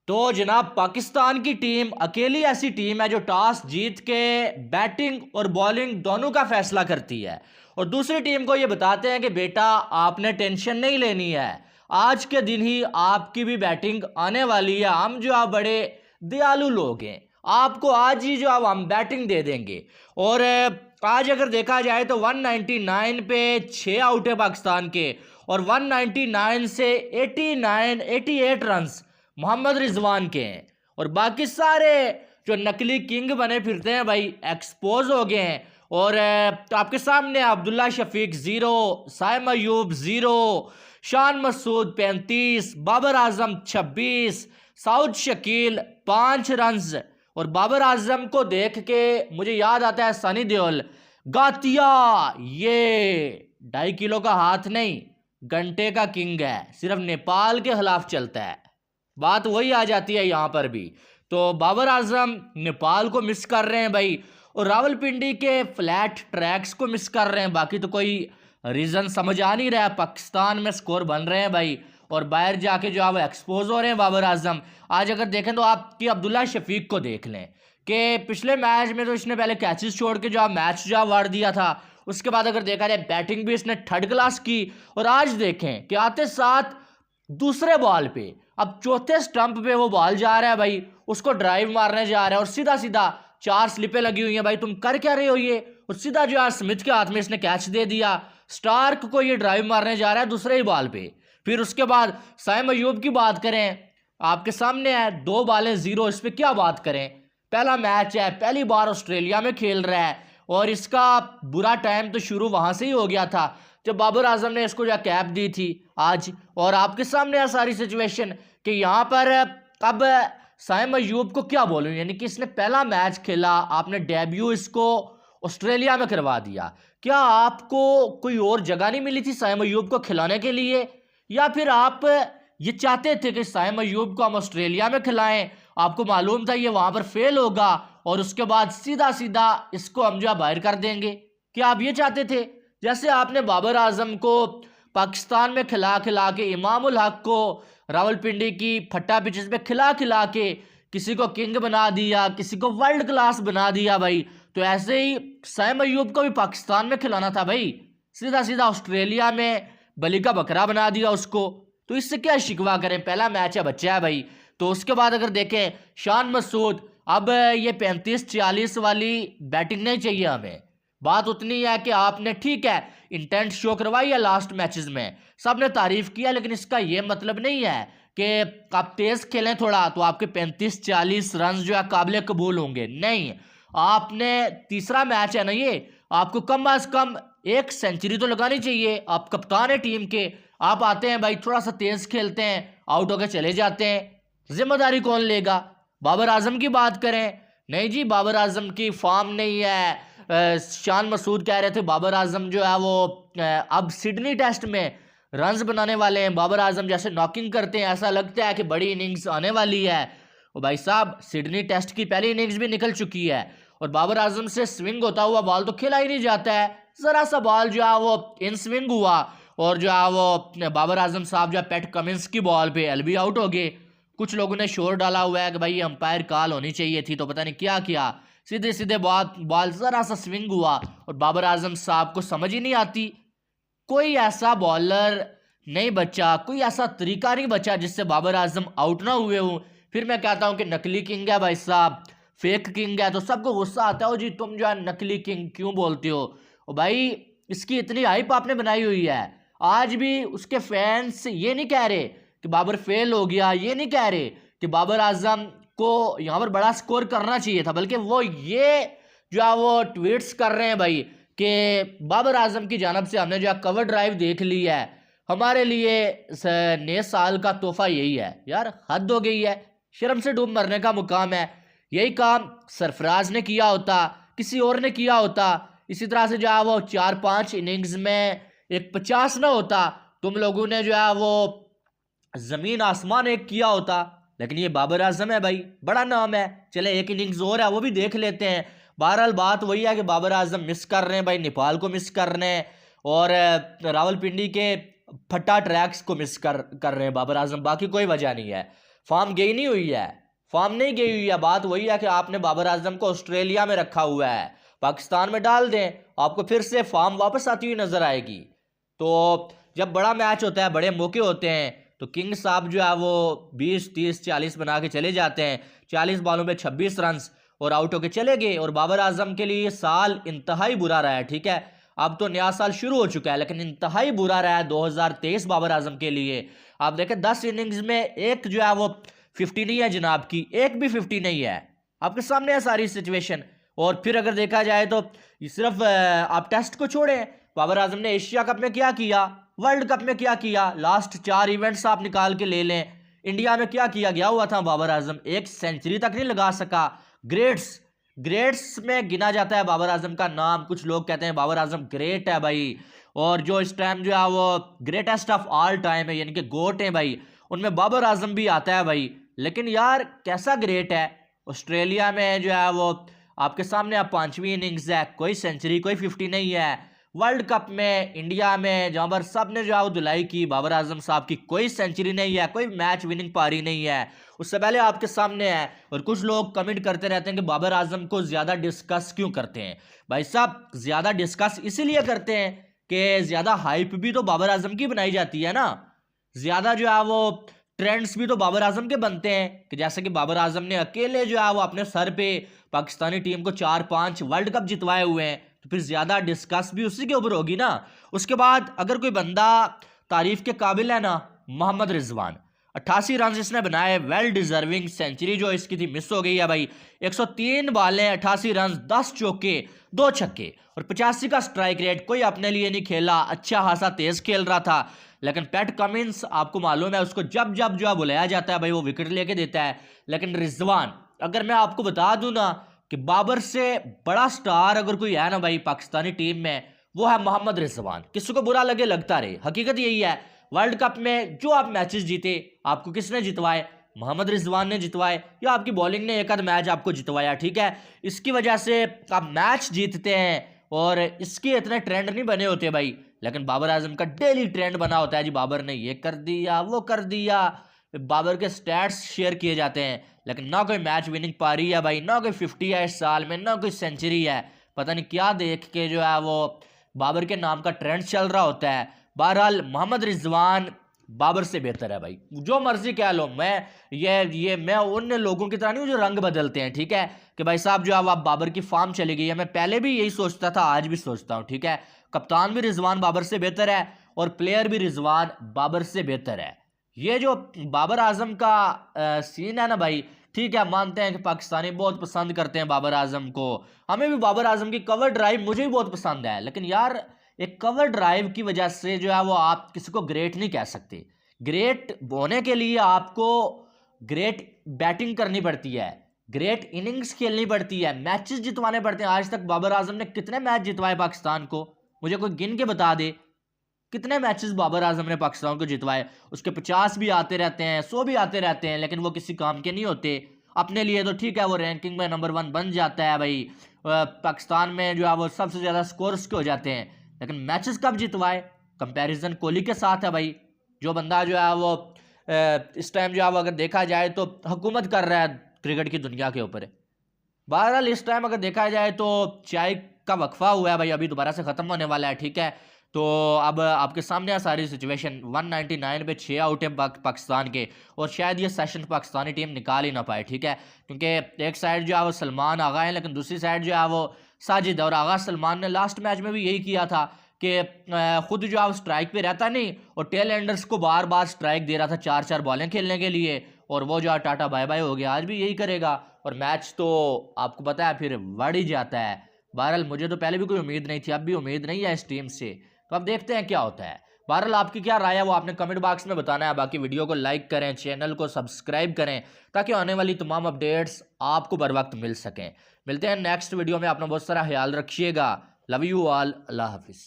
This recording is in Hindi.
तो जनाब पाकिस्तान की टीम अकेली ऐसी टीम है जो टॉस जीत के बैटिंग और बॉलिंग दोनों का फैसला करती है और दूसरी टीम को ये बताते हैं कि बेटा आपने टेंशन नहीं लेनी है, आज के दिन ही आपकी भी बैटिंग आने वाली है। हम जो आप बड़े दयालु लोग हैं, आपको आज ही जो हम बैटिंग दे देंगे। और आज अगर देखा जाए तो 199 पे 6 आउट है पाकिस्तान के और 199 से 88 रन्स मोहम्मद रिजवान के हैं और बाकी सारे जो नकली किंग बने फिरते हैं भाई एक्सपोज हो गए हैं। और तो आपके सामने अब्दुल्ला शफीक 0, साइम अयूब 0, शान मसूद 35, बाबर आजम 26, साउद शकील 5 रन्स। और बाबर आजम को देख के मुझे याद आता है सनी देओल, गातिया ये 2.5 किलो का हाथ नहीं घंटे का किंग है, सिर्फ नेपाल के खिलाफ चलता है। बात वही आ जाती है यहाँ पर भी। तो बाबर आजम नेपाल को मिस कर रहे हैं भाई और रावलपिंडी के फ्लैट ट्रैक्स को मिस कर रहे हैं। बाकी तो कोई रीज़न समझ आ नहीं रहा है। पाकिस्तान में स्कोर बन रहे हैं भाई और बाहर जाके जो आप एक्सपोज हो रहे हैं बाबर आजम। आज अगर देखें तो आपकी अब्दुल्ला शफीक को देख लें कि पिछले मैच में तो इसने पहले कैचेस छोड़ के जो आप मैच जो वार दिया था, उसके बाद अगर देखा जाए बैटिंग भी इसने थर्ड क्लास की। और आज देखें कि आते साथ दूसरे बॉल पे अब चौथे स्टंप पे वो बॉल जा रहा है भाई, उसको ड्राइव मारने जा रहा है और सीधा सीधा 4 स्लिपें लगी हुई हैं भाई, तुम कर क्या रहे हो ये। और सीधा जो है स्मिथ के हाथ में इसने कैच दे दिया, स्टार्क को ये ड्राइव मारने जा रहा है दूसरे ही बॉल पे। फिर उसके बाद साइम अयूब की बात करें, आपके सामने है 2 बॉलें 0, इस पर क्या बात करें। पहला मैच है, पहली बार ऑस्ट्रेलिया में खेल रहा है और इसका बुरा टाइम तो शुरू वहां से ही हो गया था जब बाबर आजम ने इसको जो कैप दी थी आज। और आपके सामने है सारी सिचुएशन कि यहाँ पर अब साइम अयूब को क्या बोलूं, यानी कि इसने पहला मैच खेला, आपने डेब्यू इसको ऑस्ट्रेलिया में करवा दिया। क्या आपको कोई और जगह नहीं मिली थी साइम अयूब को खिलाने के लिए, या फिर आप ये चाहते थे कि साइम अयूब को हम ऑस्ट्रेलिया में खिलाएं, आपको मालूम था ये वहां पर फेल होगा और उसके बाद सीधा सीधा इसको हम जो बाहर कर देंगे? क्या आप ये चाहते थे? जैसे आपने बाबर आजम को पाकिस्तान में खिला खिला के, इमामुल हक को रावलपिंडी की फट्टा पिचेस पे खिला खिला के किसी को किंग बना दिया, किसी को वर्ल्ड क्लास बना दिया भाई, तो ऐसे ही साइम अयूब को भी पाकिस्तान में खिलाना था भाई, सीधा सीधा ऑस्ट्रेलिया में बलि का बकरा बना दिया उसको। तो इससे क्या शिकवा करें, पहला मैच है, बच्चा है भाई। तो उसके बाद अगर देखें शान मसूद, अब ये 35-40 वाली बैटिंग नहीं चाहिए हमें। बात उतनी है कि आपने ठीक है इंटेंट शो करवाई है लास्ट मैचेस में, सबने तारीफ किया, लेकिन इसका ये मतलब नहीं है कि आप तेज खेलें थोड़ा तो आपके 35-40 रन जो है काबिल कबूल होंगे। नहीं, आपने तीसरा मैच है ना ये, आपको कम अज कम 1 सेंचुरी तो लगानी चाहिए। आप कप्तान है टीम के, आप आते हैं भाई थोड़ा सा तेज खेलते हैं, आउट होकर चले जाते हैं, जिम्मेदारी कौन लेगा? बाबर आजम की बात करें, नहीं जी बाबर आजम की फॉर्म नहीं है। शान मसूद कह रहे थे बाबर आजम जो है वो अब सिडनी टेस्ट में रन्स बनाने वाले हैं, बाबर आजम जैसे नॉकिंग करते हैं ऐसा लगता है कि बड़ी इनिंग्स आने वाली है। और भाई साहब सिडनी टेस्ट की पहली इनिंग्स भी निकल चुकी है और बाबर आजम से स्विंग होता हुआ बॉल तो खेला ही नहीं जाता है, जरा सा बॉल जो है वो इन स्विंग हुआ और जो है वो बाबर आजम साहब जो है पैट कमिंस की बॉल पे एलबी आउट हो गए। कुछ लोगों ने शोर डाला हुआ है कि भाई अंपायर कॉल होनी चाहिए थी, तो पता नहीं क्या किया, सीधे सीधे बॉल जरा सा स्विंग हुआ और बाबर आजम साहब को समझ ही नहीं आती। कोई ऐसा बॉलर नहीं बचा, कोई ऐसा तरीका नहीं बचा जिससे बाबर आजम आउट ना हुए हों। फिर मैं कहता हूं कि नकली किंग है भाई साहब, फेक किंग है, तो सबको गुस्सा आता है, जी तुम जो है नकली किंग क्यों बोलते हो। और भाई इसकी इतनी हाइप आपने बनाई हुई है, आज भी उसके फैंस ये नहीं कह रहे कि बाबर फेल हो गया, ये नहीं कह रहे कि बाबर आजम को यहाँ पर बड़ा स्कोर करना चाहिए था, बल्कि वो ये जो है वो ट्वीट्स कर रहे हैं भाई कि बाबर आजम की जानब से हमने जो है कवर ड्राइव देख ली है, हमारे लिए नए साल का तोहफा यही है। यार हद हो गई है, शर्म से डूब मरने का मुकाम है। यही काम सरफराज ने किया होता, किसी और ने किया होता, इसी तरह से जो है वो 4-5 इनिंग्स में एक 50 ना होता, तुम लोगों ने जो है वो जमीन आसमान एक किया होता। लेकिन ये बाबर आजम है भाई, बड़ा नाम है, चले एक इनिंग्स और है वो भी देख लेते हैं। बहरहाल बात वही है कि बाबर आजम मिस कर रहे हैं भाई, नेपाल को मिस कर रहे हैं और रावलपिंडी के फट्टा ट्रैक्स को मिस कर रहे हैं बाबर आजम, बाकी कोई वजह नहीं है। फॉर्म गई नहीं हुई है, फॉर्म नहीं गई हुई है। बात वही है कि आपने बाबर आजम को ऑस्ट्रेलिया में रखा हुआ है, पाकिस्तान में डाल दें, आपको फिर से फॉर्म वापस आती हुई नजर आएगी। तो जब बड़ा मैच होता है, बड़े मौके होते हैं, तो किंग साहब जो है वो 20 30 40 बना के चले जाते हैं, 40 बॉलों में 26 रन और आउट होके चले गए। और बाबर आजम के लिए ये साल इंतहाई बुरा रहा है, ठीक है। अब तो नया साल शुरू हो चुका है, लेकिन इंतहाई बुरा रहा है 2023 बाबर आजम के लिए। आप देखें 10 इनिंग्स में एक जो है वो 50 नहीं है जनाब की, एक भी 50 नहीं है। आपके सामने है सारी सिचुएशन। और फिर अगर देखा जाए तो सिर्फ आप टेस्ट को छोड़ें, बाबर आजम ने एशिया कप में क्या किया, वर्ल्ड कप में क्या किया, लास्ट 4 इवेंट्स आप निकाल के ले लें, इंडिया में क्या किया गया हुआ था बाबर आजम, एक सेंचुरी तक नहीं लगा सका। ग्रेट्स में गिना जाता है बाबर आजम का नाम। कुछ लोग कहते हैं बाबर आजम ग्रेट है भाई, और जो इस टाइम जो है वो ग्रेटेस्ट ऑफ ऑल टाइम है, यानी कि गोट है भाई, उनमें बाबर आजम भी आता है भाई। लेकिन यार कैसा ग्रेट है, ऑस्ट्रेलिया में जो है वो आपके सामने अब 5वीं इनिंग्स है, कोई सेंचुरी कोई 50 नहीं है। वर्ल्ड कप में इंडिया में जहां पर सब ने जो है वो धुलाई की, बाबर आजम साहब की कोई सेंचुरी नहीं है, कोई मैच विनिंग पारी नहीं है, उससे पहले आपके सामने है। और कुछ लोग कमेंट करते रहते हैं कि बाबर आजम को ज्यादा डिस्कस क्यों करते हैं। भाई साहब ज्यादा डिस्कस इसीलिए करते हैं कि ज्यादा हाइप भी तो बाबर आजम की बनाई जाती है ना, ज्यादा जो है वो ट्रेंड्स भी तो बाबर आजम के बनते हैं। कि जैसे कि बाबर आजम ने अकेले जो है वो अपने सर पे पाकिस्तानी टीम को 4-5 वर्ल्ड कप जितवाए हुए हैं, तो फिर ज्यादा डिस्कस भी उसी के ऊपर होगी ना। उसके बाद अगर कोई बंदा तारीफ के काबिल है ना, मोहम्मद रिजवान 88 रन इसने बनाए, वेल डिजर्विंग सेंचुरी जो इसकी थी मिस हो गई है भाई। 103 बॉलें 88 रन, 10 चौके 2 छक्के और 85 का स्ट्राइक रेट। कोई अपने लिए नहीं खेला, अच्छा खासा तेज खेल रहा था, लेकिन पैट कमिंस आपको मालूम है उसको जब जब जो है बुलाया जाता है भाई वो विकेट लेके देता है। लेकिन रिजवान, अगर मैं आपको बता दूं ना कि बाबर से बड़ा स्टार अगर कोई है ना भाई पाकिस्तानी टीम में, वो है मोहम्मद रिजवान। किसी को बुरा लगे लगता रहे, हकीकत यही है। वर्ल्ड कप में जो आप मैचेस जीते, आपको किसने जितवाए, मोहम्मद रिजवान ने जितवाए, या आपकी बॉलिंग ने एक आध मैच आपको जितवाया, ठीक है। इसकी वजह से आप मैच जीतते हैं और इसके इतने ट्रेंड नहीं बने होते भाई। लेकिन बाबर आजम का डेली ट्रेंड बना होता है जी, बाबर ने ये कर दिया वो कर दिया, बाबर के स्टैट्स शेयर किए जाते हैं, लेकिन ना कोई मैच विनिंग पारी है भाई, ना कोई 50 है इस साल में, ना कोई सेंचुरी है। पता नहीं क्या देख के जो है वो बाबर के नाम का ट्रेंड चल रहा होता है। बहरहाल मोहम्मद रिजवान बाबर से बेहतर है भाई, जो मर्जी कह लो। मैं उन लोगों की तरह नहीं जो रंग बदलते हैं, ठीक है, कि भाई साहब जो अब बाबर की फॉर्म चली गई है। मैं पहले भी यही सोचता था, आज भी सोचता हूँ, ठीक है। कप्तान भी रिजवान बाबर से बेहतर है और प्लेयर भी रिजवान बाबर से बेहतर है। ये जो बाबर आजम का सीन है ना भाई, ठीक है, मानते हैं कि पाकिस्तानी बहुत पसंद करते हैं बाबर आजम को, हमें भी बाबर आजम की कवर ड्राइव मुझे भी बहुत पसंद है। लेकिन यार एक कवर ड्राइव की वजह से जो है वो आप किसी को ग्रेट नहीं कह सकते। ग्रेट होने के लिए आपको ग्रेट बैटिंग करनी पड़ती है, ग्रेट इनिंग्स खेलनी पड़ती है, मैचेस जितवाने पड़ते हैं। आज तक बाबर आजम ने कितने मैच जितवाए पाकिस्तान को, मुझे कोई गिन के बता दे कितने मैचेस बाबर आजम ने पाकिस्तान को जितवाए। उसके 50 भी आते रहते हैं, 100 भी आते रहते हैं, लेकिन वो किसी काम के नहीं होते। अपने लिए तो ठीक है, वो रैंकिंग में नंबर 1 बन जाता है भाई, पाकिस्तान में जो है वो सबसे ज़्यादा स्कोर्स के हो जाते हैं, लेकिन मैचेस कब जितवाए। कंपैरिजन कोहली के साथ है भाई, जो बंदा जो है वो इस टाइम जो है वो अगर देखा जाए तो हुकूमत कर रहा है क्रिकेट की दुनिया के ऊपर। बहरहाल इस टाइम अगर देखा जाए तो चाय का वक्फा हुआ है भाई, अभी दोबारा से ख़त्म होने वाला है, ठीक है। तो अब आपके सामने है सारी सिचुएशन। 199 पे 6 आउट है पाकिस्तान के, और शायद ये सेशन पाकिस्तानी टीम निकाल ही ना पाए, ठीक है, क्योंकि एक साइड जो है वो सलमान आगा है, लेकिन दूसरी साइड जो है वो साजिद। और आगा सलमान ने लास्ट मैच में भी यही किया था कि खुद जो है स्ट्राइक पे रहता नहीं और टेल एंडर्स को बार बार स्ट्राइक दे रहा था 4-4 बॉलें खेलने के लिए, और वो जो है टाटा बाय बाय हो गया। आज भी यही करेगा और मैच तो आपको पता है फिर बढ़ ही जाता है। बहरहाल मुझे तो पहले भी कोई उम्मीद नहीं थी, अब भी उम्मीद नहीं है इस टीम से, तो अब देखते हैं क्या होता है। बहरहाल आपकी क्या राय है वो आपने कमेंट बॉक्स में बताना है। बाकी वीडियो को लाइक करें, चैनल को सब्सक्राइब करें, ताकि आने वाली तमाम अपडेट्स आपको बर वक्त मिल सकें। मिलते हैं नेक्स्ट वीडियो में, अपना बहुत सारा ख्याल रखिएगा। लव यू ऑल, अल्लाह हाफिज़।